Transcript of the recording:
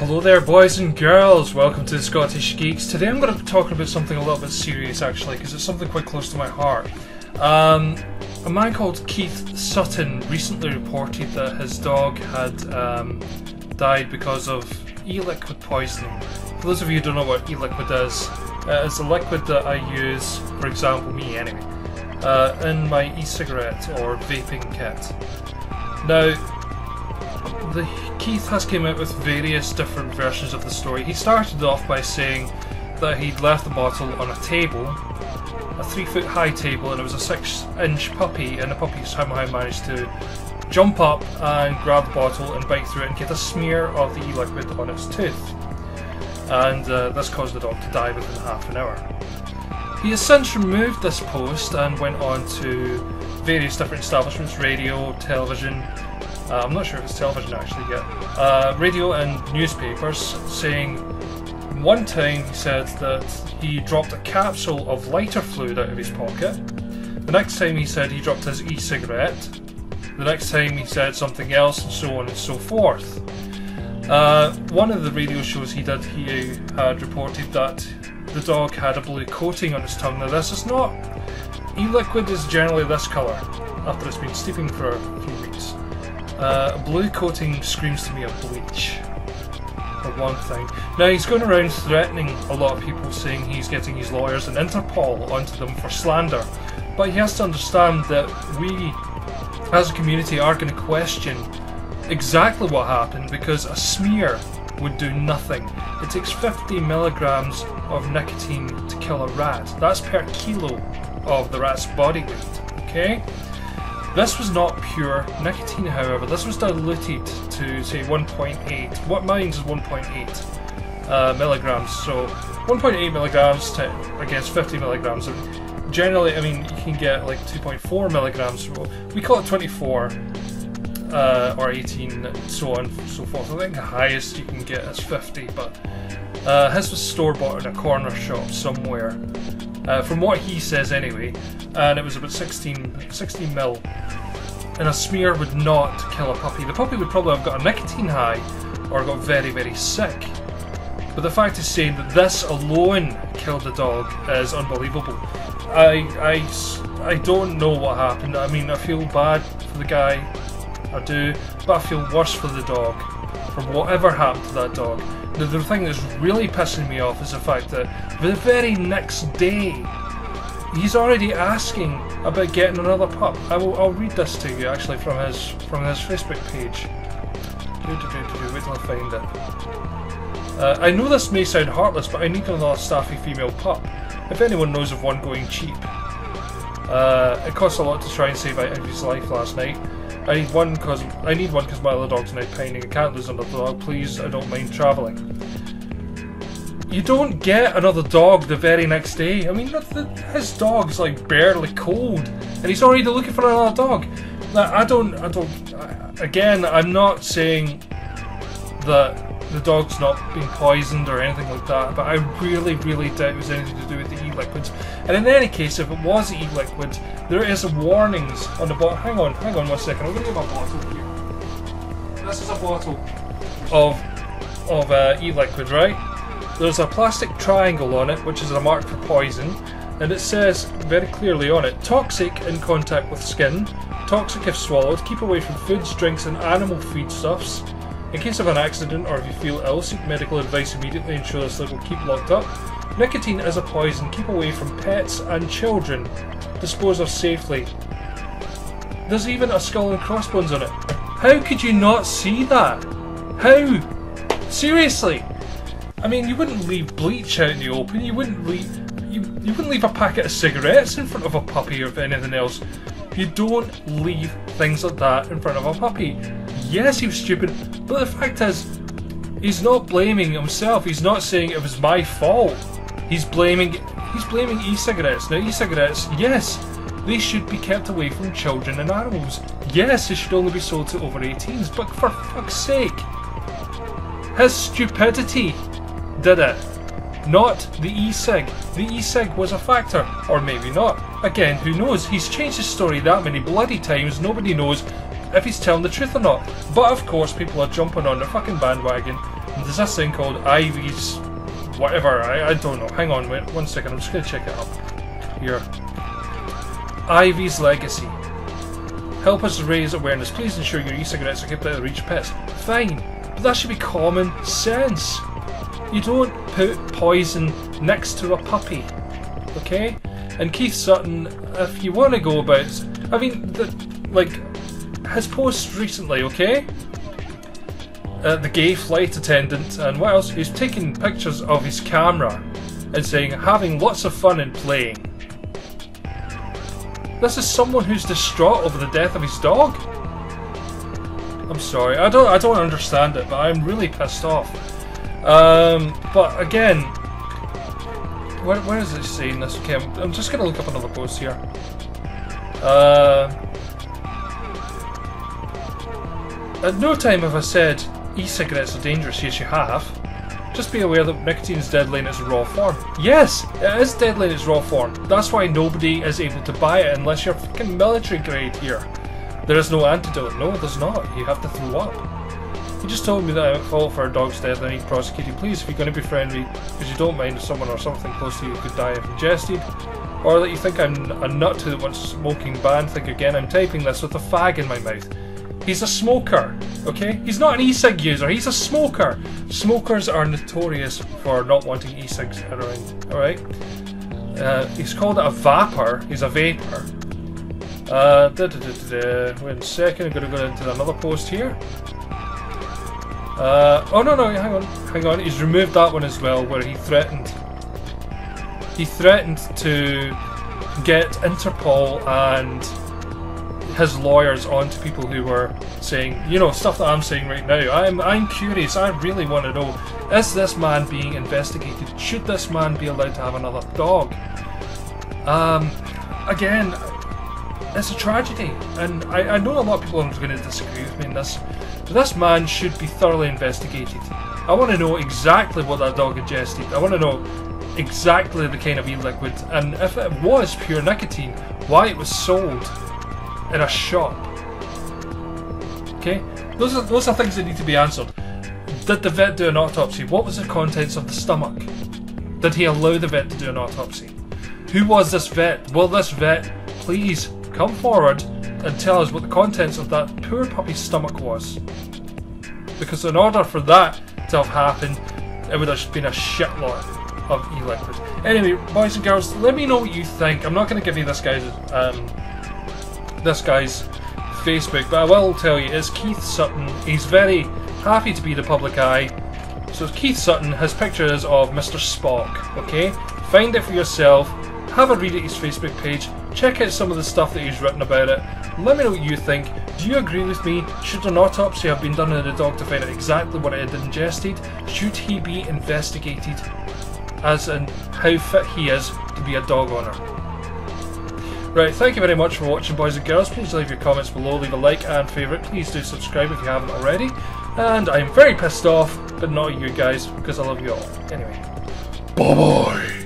Hello there, boys and girls. Welcome to the Scottish Geeks. Today I'm going to be talking about something a little bit serious, actually, because it's something quite close to my heart. A man called Keith Sutton recently reported that his dog had died because of e-liquid poisoning. For those of you who don't know what e-liquid is, it's a liquid that I use, for example, me anyway, in my e-cigarette or vaping kit. Now, Keith has came out with various different versions of the story. He started off by saying that he'd left the bottle on a table, a 3-foot high table, and it was a 6-inch puppy, and the puppy somehow managed to jump up and grab the bottle and bite through it and get a smear of the e-liquid on its tooth. And this caused the dog to die within half an hour. He has since removed this post and went on to various different establishments, radio, television, I'm not sure if it's television actually yet, radio and newspapers, saying one time he said that he dropped a capsule of lighter fluid out of his pocket. The next time he said he dropped his e-cigarette. The next time he said something else, and so on and so forth. One of the radio shows he did, he had reported that the dog had a blue coating on its tongue. Now this is not, e-liquid is generally this colour after it's been steeping for a few weeks. A blue coating screams to me of bleach, for one thing. Now he's going around threatening a lot of people, saying he's getting his lawyers and Interpol onto them for slander, but he has to understand that we as a community are going to question exactly what happened, because a smear would do nothing. It takes 50 milligrams of nicotine to kill a rat. That's per kilo of the rat's body weight, okay? This was not pure nicotine, however. This was diluted to, say, 1.8. What mine is 1.8 milligrams. So 1.8 milligrams against 50 milligrams. Generally, I mean, you can get like 2.4 milligrams. We call it 24 or 18, and so on and so forth. I think the highest you can get is 50, but his was store-bought in a corner shop somewhere. From what he says anyway, and it was about 16 mil, and a smear would not kill a puppy. The puppy would probably have got a nicotine high or got very, very sick. But the fact is saying that this alone killed the dog is unbelievable. I don't know what happened. I mean, I feel bad for the guy, I do, but I feel worse for the dog, for whatever happened to that dog. The thing that's really pissing me off is the fact that the very next day he's already asking about getting another pup. I'll read this to you actually from his Facebook page. Wait till I find it. I know this may sound heartless, but I need another staffy female pup. If anyone knows of one going cheap. It costs a lot to try and save out of his life last night. I need one because my other dog's now pining. I can't lose another dog. Please, I don't mind travelling. You don't get another dog the very next day. I mean, his dog's like barely cold, and he's already looking for another dog. Again, I'm not saying that the dog's not being poisoned or anything like that, but I really, really doubt it was anything to do with the e-liquids. And in any case, if it was e-liquids, there is warnings on the bottom. Hang on 1 second. I'm going to get my bottle here. This is a bottle of e-liquid, right? There's a plastic triangle on it, which is a mark for poison, and it says very clearly on it: toxic in contact with skin, toxic if swallowed, keep away from foods, drinks and animal feedstuffs. In case of an accident or if you feel ill, seek medical advice immediately. Ensure this liquid will keep locked up. Nicotine is a poison. Keep away from pets and children. Dispose of safely. There's even a skull and crossbones on it. How could you not see that? How? Seriously? I mean, you wouldn't leave bleach out in the open. You wouldn't leave a packet of cigarettes in front of a puppy or anything else. You don't leave things like that in front of a puppy. Yes, he was stupid, but the fact is, he's not blaming himself. He's not saying it was my fault. He's blaming e-cigarettes. Now, e-cigarettes, yes, they should be kept away from children and animals. Yes, they should only be sold to over 18s, but for fuck's sake, his stupidity did it, not the e-cig. The e-cig was a factor, or maybe not. Again, who knows? He's changed his story that many bloody times, nobody knows if he's telling the truth or not. But of course people are jumping on the fucking bandwagon And there's this thing called Ivy's whatever, I don't know. Hang on, wait 1 second, I'm just going to check it up. Here. Ivy's Legacy. Help us raise awareness. Please ensure your e-cigarettes are kept out of reach of pets. Fine, but that should be common sense. You don't put poison next to a puppy, okay? And Keith Sutton, if you want to go about, I mean, his posts recently, okay? The gay flight attendant, and what else? He's taking pictures of his camera and saying, having lots of fun and playing. This is someone who's distraught over the death of his dog. I'm sorry, I don't understand it, but I'm really pissed off. But again, where is it saying this? Okay, I'm just gonna look up another post here. At no time have I said e-cigarettes are dangerous. Yes, you have. Just be aware that nicotine is deadly in its raw form. Yes, it is deadly in its raw form. That's why nobody is able to buy it unless you're fucking military grade here. There is no antidote. No, there's not. You have to throw up. You just told me that I'm at fault for a dog's death and I need prosecuting. Please, if you're going to be friendly, because you don't mind if someone or something close to you could die if ingested, or that you think I'm a nut who wants smoking banned, think again. I'm typing this with a fag in my mouth. He's a smoker, okay? He's not an e-cig user, he's a smoker. Smokers are notorious for not wanting e-cigs around, alright? He's called it a vapor, he's a vapor. Wait a second, I'm going to go into another post here. Oh no, hang on, he's removed that one as well, where he threatened to get Interpol and his lawyers onto people who were saying, you know, stuff that I'm saying right now. I'm curious, I really want to know, is this man being investigated? Should this man be allowed to have another dog? Again, it's a tragedy, and I know a lot of people are going to disagree with me in this, but this man should be thoroughly investigated. I want to know exactly what that dog ingested. I want to know exactly the kind of e-liquid, and if it was pure nicotine, why it was sold in a shop. Okay? Those are things that need to be answered. Did the vet do an autopsy? What was the contents of the stomach? Did he allow the vet to do an autopsy? Who was this vet? Will this vet please come forward and tell us what the contents of that poor puppy's stomach was? Because in order for that to have happened, it would have been a shitload of e-liquid. Anyway, boys and girls, let me know what you think. I'm not going to give you this guy's Facebook, but I will tell you, it's Keith Sutton. He's very happy to be the public eye. So Keith Sutton, his picture is of Mr. Spock, okay? Find it for yourself, have a read at his Facebook page, check out some of the stuff that he's written about it. Let me know what you think. Do you agree with me? Should an autopsy have been done on the dog to find out exactly what it had ingested? Should he be investigated as in how fit he is to be a dog owner? Right, thank you very much for watching, boys and girls. Please leave your comments below, leave a like and favourite. Please do subscribe if you haven't already. And I'm very pissed off, but not you guys, because I love you all. Anyway, bye bye.